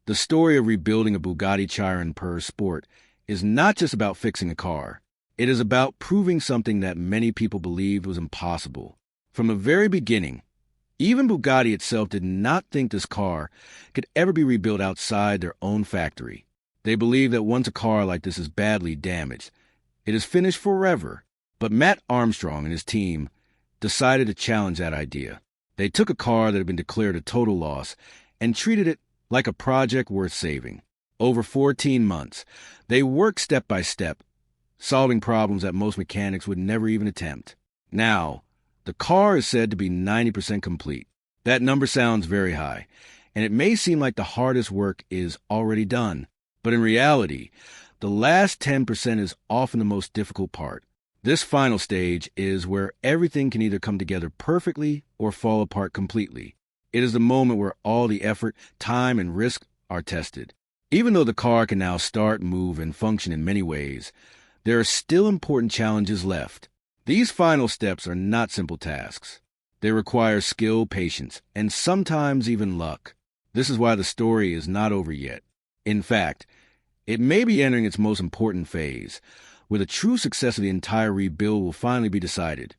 The story of rebuilding a Bugatti Chiron per Sport is not just about fixing a car. It is about proving something that many people believed was impossible. From the very beginning, even Bugatti itself did not think this car could ever be rebuilt outside their own factory. They believe that once a car like this is badly damaged, it is finished forever. But Matt Armstrong and his team decided to challenge that idea. They took a car that had been declared a total loss and treated it like a project worth saving. Over 14 months, they worked step by step, solving problems that most mechanics would never even attempt. Now, the car is said to be 90% complete. That number sounds very high, and it may seem like the hardest work is already done. But in reality, the last 10% is often the most difficult part. This final stage is where everything can either come together perfectly or fall apart completely. It is the moment where all the effort, time, and risk are tested. Even though the car can now start, move, and function in many ways, there are still important challenges left. These final steps are not simple tasks. They require skill, patience, and sometimes even luck. This is why the story is not over yet. In fact, it may be entering its most important phase, where the true success of the entire rebuild will finally be decided.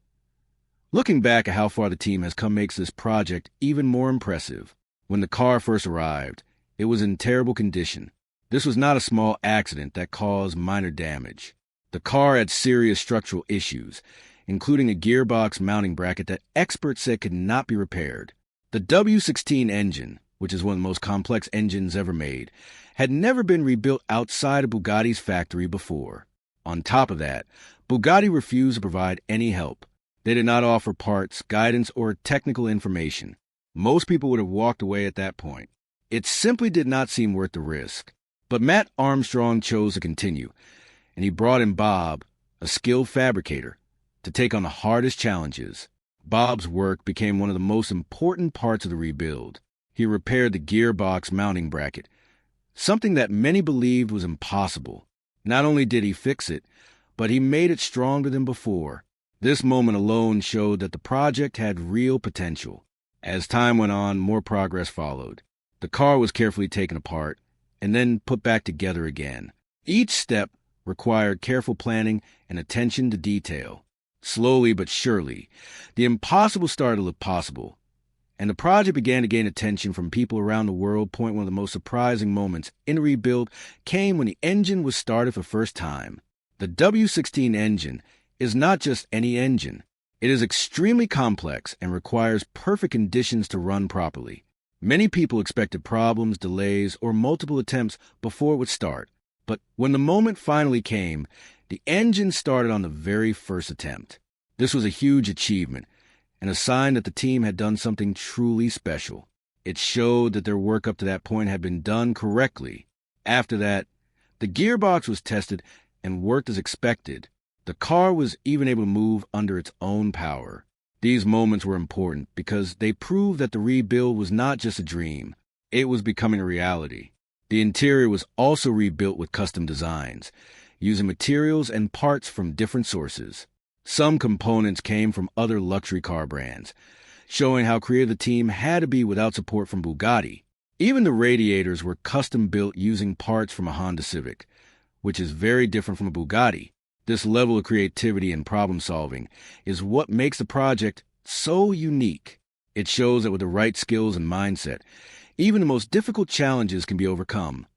Looking back at how far the team has come makes this project even more impressive. When the car first arrived, it was in terrible condition. This was not a small accident that caused minor damage. The car had serious structural issues, including a gearbox mounting bracket that experts said could not be repaired. The W16 engine, which is one of the most complex engines ever made, had never been rebuilt outside of Bugatti's factory before. On top of that, Bugatti refused to provide any help. They did not offer parts, guidance, or technical information. Most people would have walked away at that point. It simply did not seem worth the risk. But Matt Armstrong chose to continue, and he brought in Bob, a skilled fabricator, to take on the hardest challenges. Bob's work became one of the most important parts of the rebuild. He repaired the gearbox mounting bracket, something that many believed was impossible. Not only did he fix it, but he made it stronger than before. This moment alone showed that the project had real potential. As time went on, more progress followed. The car was carefully taken apart and then put back together again. Each step required careful planning and attention to detail. Slowly but surely, the impossible started to look possible, and the project began to gain attention from people around the world. One of the most surprising moments in the rebuild came when the engine was started for the first time. The W16 engine is not just any engine. It is extremely complex and requires perfect conditions to run properly. Many people expected problems, delays, or multiple attempts before it would start. But when the moment finally came, the engine started on the very first attempt. This was a huge achievement and a sign that the team had done something truly special. It showed that their work up to that point had been done correctly. After that, the gearbox was tested and worked as expected. The car was even able to move under its own power. These moments were important because they proved that the rebuild was not just a dream. It was becoming a reality. The interior was also rebuilt with custom designs, using materials and parts from different sources. Some components came from other luxury car brands, showing how creative the team had to be without support from Bugatti. Even the radiators were custom built using parts from a Honda Civic, which is very different from a Bugatti. This level of creativity and problem solving is what makes the project so unique. It shows that with the right skills and mindset, even the most difficult challenges can be overcome.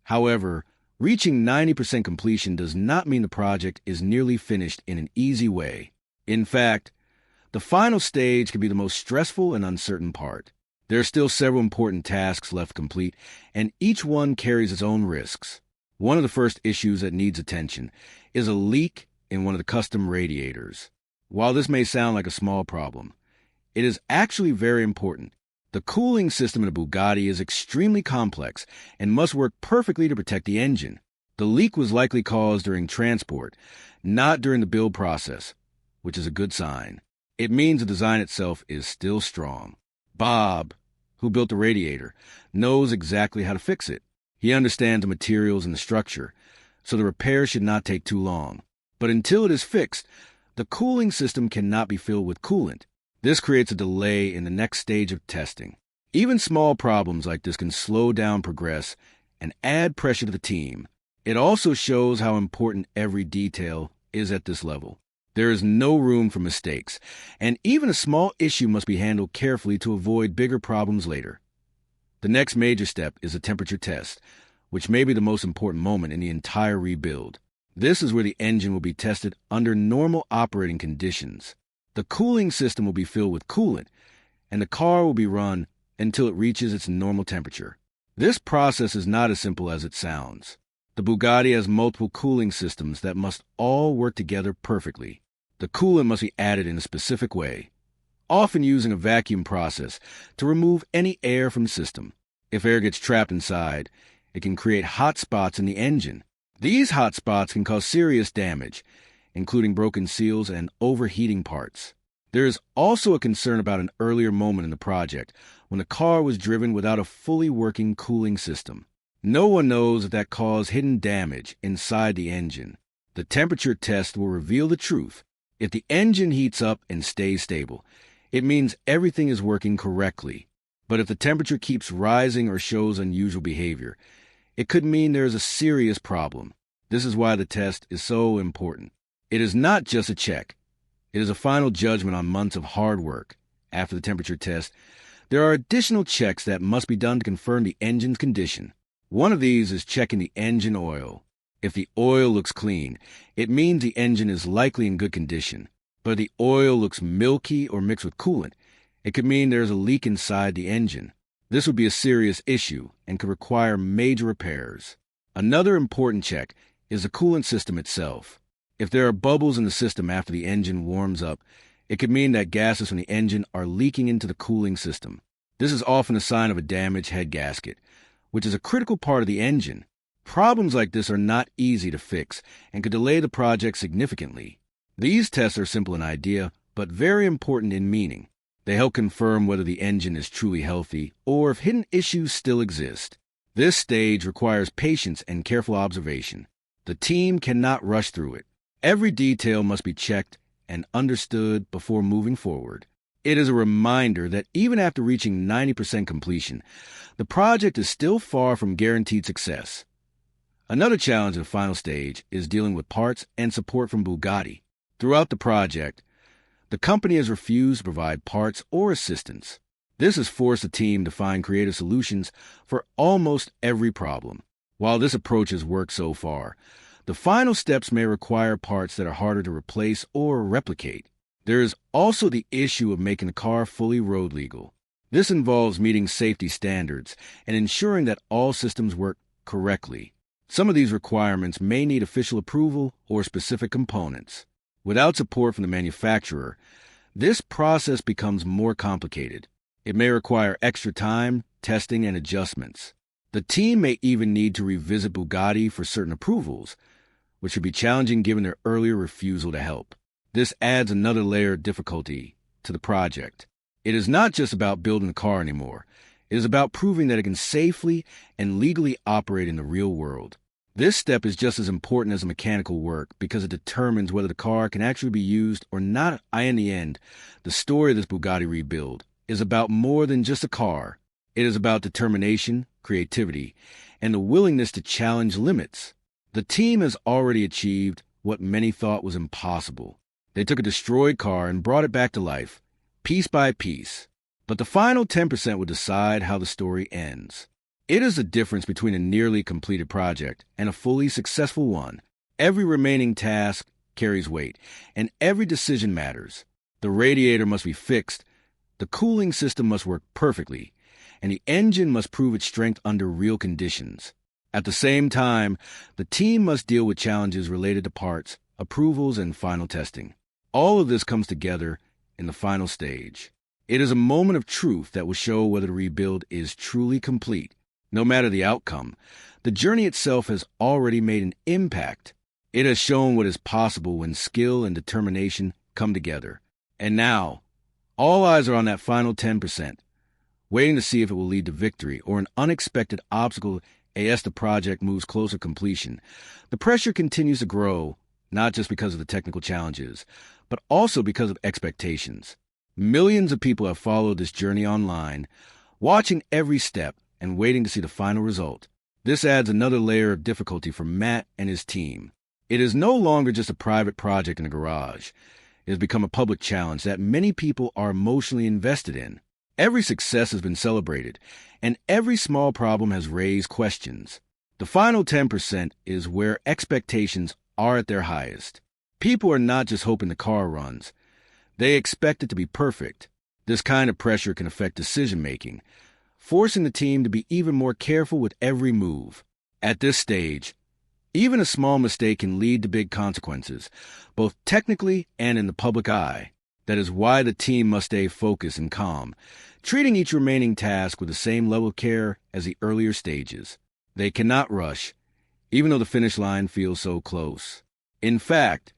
However, reaching 90% completion does not mean the project is nearly finished in an easy way. In fact, the final stage can be the most stressful and uncertain part. There are still several important tasks left to complete, and each one carries its own risks. One of the first issues that needs attention is a leak in one of the custom radiators. While this may sound like a small problem, it is actually very important. The cooling system in a Bugatti is extremely complex and must work perfectly to protect the engine. The leak was likely caused during transport, not during the build process, which is a good sign. It means the design itself is still strong. Bob, who built the radiator, knows exactly how to fix it. He understands the materials and the structure, so the repair should not take too long. But until it is fixed, the cooling system cannot be filled with coolant. This creates a delay in the next stage of testing. Even small problems like this can slow down progress and add pressure to the team. It also shows how important every detail is at this level. There is no room for mistakes, and even a small issue must be handled carefully to avoid bigger problems later. The next major step is a temperature test, which may be the most important moment in the entire rebuild. This is where the engine will be tested under normal operating conditions. The cooling system will be filled with coolant, and the car will be run until it reaches its normal temperature. This process is not as simple as it sounds. The Bugatti has multiple cooling systems that must all work together perfectly. The coolant must be added in a specific way, often using a vacuum process to remove any air from the system. If air gets trapped inside, it can create hot spots in the engine. These hot spots can cause serious damage, including broken seals and overheating parts. There is also a concern about an earlier moment in the project when the car was driven without a fully working cooling system. No one knows if that caused hidden damage inside the engine. The temperature test will reveal the truth. If the engine heats up and stays stable, it means everything is working correctly. But if the temperature keeps rising or shows unusual behavior, it could mean there is a serious problem. This is why the test is so important. It is not just a check. It is a final judgment on months of hard work. After the temperature test, there are additional checks that must be done to confirm the engine's condition. One of these is checking the engine oil. If the oil looks clean, it means the engine is likely in good condition. But if the oil looks milky or mixed with coolant, it could mean there is a leak inside the engine. This would be a serious issue and could require major repairs. Another important check is the coolant system itself. If there are bubbles in the system after the engine warms up, it could mean that gases from the engine are leaking into the cooling system. This is often a sign of a damaged head gasket, which is a critical part of the engine. Problems like this are not easy to fix and could delay the project significantly. These tests are simple in idea, but very important in meaning. They help confirm whether the engine is truly healthy or if hidden issues still exist. This stage requires patience and careful observation. The team cannot rush through it. Every detail must be checked and understood before moving forward. It is a reminder that even after reaching 90% completion, the project is still far from guaranteed success. Another challenge in the final stage is dealing with parts and support from Bugatti. Throughout the project, the company has refused to provide parts or assistance. This has forced the team to find creative solutions for almost every problem. While this approach has worked so far, the final steps may require parts that are harder to replace or replicate. There is also the issue of making the car fully road legal. This involves meeting safety standards and ensuring that all systems work correctly. Some of these requirements may need official approval or specific components. Without support from the manufacturer, this process becomes more complicated. It may require extra time, testing, and adjustments. The team may even need to revisit Bugatti for certain approvals, which would be challenging given their earlier refusal to help. This adds another layer of difficulty to the project. It is not just about building the car anymore. It is about proving that it can safely and legally operate in the real world. This step is just as important as the mechanical work because it determines whether the car can actually be used or not. In the end, the story of this Bugatti rebuild is about more than just a car. It is about determination, creativity, and the willingness to challenge limits. The team has already achieved what many thought was impossible. They took a destroyed car and brought it back to life, piece by piece. But the final 10% will decide how the story ends. It is the difference between a nearly completed project and a fully successful one. Every remaining task carries weight, and every decision matters. The radiator must be fixed, the cooling system must work perfectly, and the engine must prove its strength under real conditions. At the same time, the team must deal with challenges related to parts, approvals, and final testing. All of this comes together in the final stage. It is a moment of truth that will show whether the rebuild is truly complete. No matter the outcome, the journey itself has already made an impact. It has shown what is possible when skill and determination come together. And now, all eyes are on that final 10%, waiting to see if it will lead to victory or an unexpected obstacle as the project moves closer to completion. The pressure continues to grow, not just because of the technical challenges, but also because of expectations. Millions of people have followed this journey online, watching every step and waiting to see the final result. This adds another layer of difficulty for Matt and his team. It is no longer just a private project in a garage. It has become a public challenge that many people are emotionally invested in. Every success has been celebrated, and every small problem has raised questions. The final 10% is where expectations are at their highest. People are not just hoping the car runs. They expect it to be perfect. This kind of pressure can affect decision-making, forcing the team to be even more careful with every move. At this stage, even a small mistake can lead to big consequences, both technically and in the public eye. That is why the team must stay focused and calm, treating each remaining task with the same level of care as the earlier stages. They cannot rush, even though the finish line feels so close. In fact,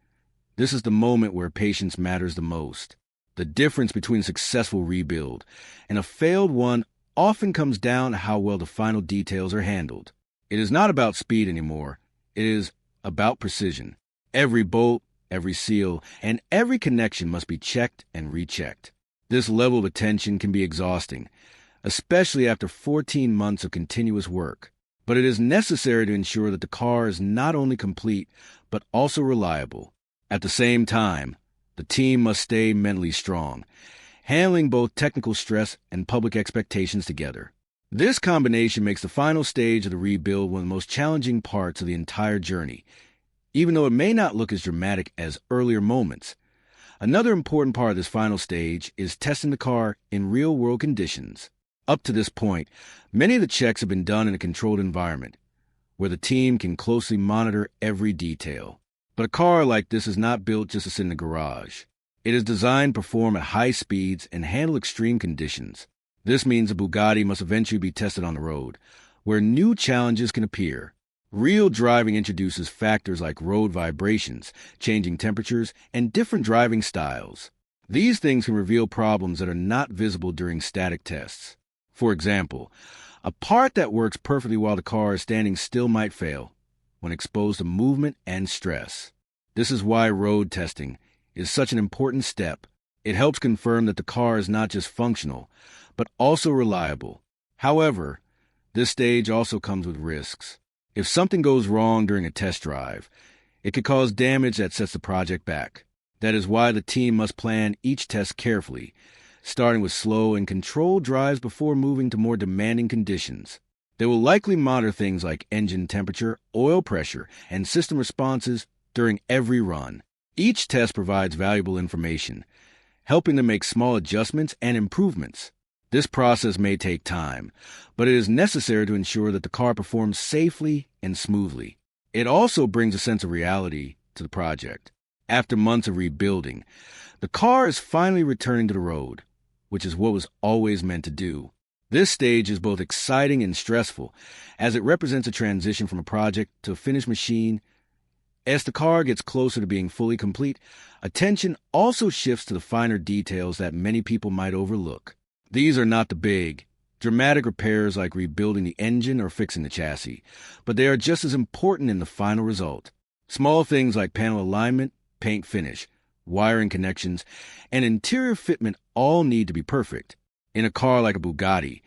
this is the moment where patience matters the most. The difference between a successful rebuild and a failed one often comes down to how well the final details are handled. It is not about speed anymore. It is about precision. Every bolt, every seal, and every connection must be checked and rechecked. This level of attention can be exhausting, especially after 14 months of continuous work. But it is necessary to ensure that the car is not only complete, but also reliable. At the same time, the team must stay mentally strong, handling both technical stress and public expectations together. This combination makes the final stage of the rebuild one of the most challenging parts of the entire journey, even though it may not look as dramatic as earlier moments. Another important part of this final stage is testing the car in real-world conditions. Up to this point, many of the checks have been done in a controlled environment, where the team can closely monitor every detail. But a car like this is not built just to sit in the garage. It is designed to perform at high speeds and handle extreme conditions. This means a Bugatti must eventually be tested on the road, where new challenges can appear. Real driving introduces factors like road vibrations, changing temperatures, and different driving styles. These things can reveal problems that are not visible during static tests. For example, a part that works perfectly while the car is standing still might fail when exposed to movement and stress. This is why road testing is such an important step. It helps confirm that the car is not just functional, but also reliable. However, this stage also comes with risks. If something goes wrong during a test drive, it could cause damage that sets the project back. That is why the team must plan each test carefully, starting with slow and controlled drives before moving to more demanding conditions. They will likely monitor things like engine temperature, oil pressure, and system responses during every run. Each test provides valuable information, helping them make small adjustments and improvements. This process may take time, but it is necessary to ensure that the car performs safely and smoothly. It also brings a sense of reality to the project. After months of rebuilding, the car is finally returning to the road, which is what was always meant to do. This stage is both exciting and stressful, as it represents a transition from a project to a finished machine. As the car gets closer to being fully complete, attention also shifts to the finer details that many people might overlook. These are not the big, dramatic repairs like rebuilding the engine or fixing the chassis, but they are just as important in the final result. Small things like panel alignment, paint finish, wiring connections, and interior fitment all need to be perfect. In a car like a Bugatti,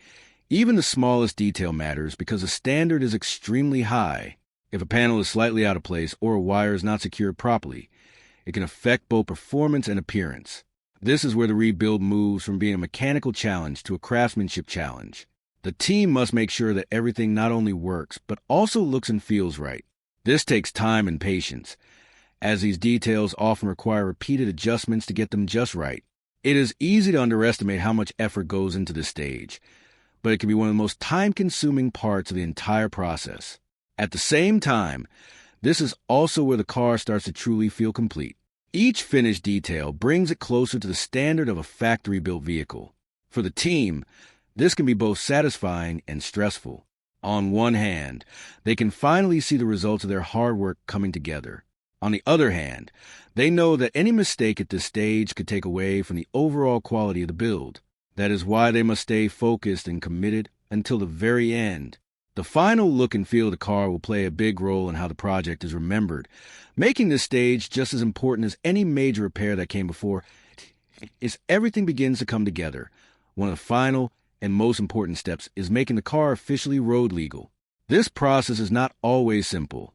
even the smallest detail matters because the standard is extremely high. If a panel is slightly out of place or a wire is not secured properly, it can affect both performance and appearance. This is where the rebuild moves from being a mechanical challenge to a craftsmanship challenge. The team must make sure that everything not only works, but also looks and feels right. This takes time and patience, as these details often require repeated adjustments to get them just right. It is easy to underestimate how much effort goes into this stage, but it can be one of the most time-consuming parts of the entire process. At the same time, this is also where the car starts to truly feel complete. Each finished detail brings it closer to the standard of a factory-built vehicle. For the team, this can be both satisfying and stressful. On one hand, they can finally see the results of their hard work coming together. On the other hand, they know that any mistake at this stage could take away from the overall quality of the build. That is why they must stay focused and committed until the very end. The final look and feel of the car will play a big role in how the project is remembered, making this stage just as important as any major repair that came before. As everything begins to come together, one of the final and most important steps is making the car officially road legal. This process is not always simple,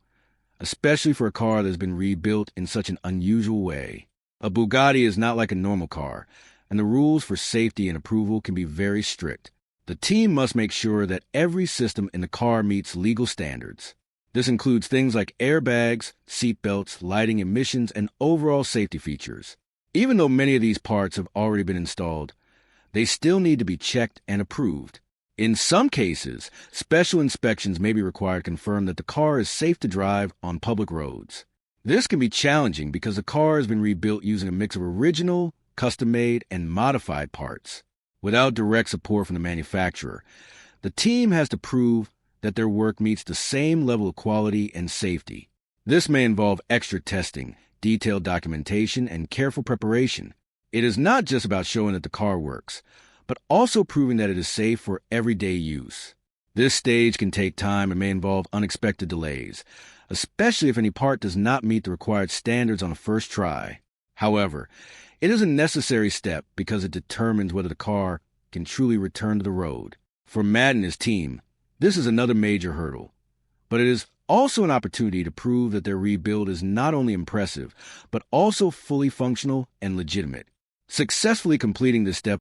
especially for a car that has been rebuilt in such an unusual way. A Bugatti is not like a normal car, and the rules for safety and approval can be very strict. The team must make sure that every system in the car meets legal standards. This includes things like airbags, seatbelts, lighting, emissions, and overall safety features. Even though many of these parts have already been installed, they still need to be checked and approved. In some cases, special inspections may be required to confirm that the car is safe to drive on public roads. This can be challenging because the car has been rebuilt using a mix of original, custom-made, and modified parts. Without direct support from the manufacturer, the team has to prove that their work meets the same level of quality and safety. This may involve extra testing, detailed documentation, and careful preparation. It is not just about showing that the car works, but also proving that it is safe for everyday use. This stage can take time and may involve unexpected delays, especially if any part does not meet the required standards on a first try. However, it is a necessary step because it determines whether the car can truly return to the road. For Matt and his team, this is another major hurdle, but it is also an opportunity to prove that their rebuild is not only impressive, but also fully functional and legitimate. Successfully completing this step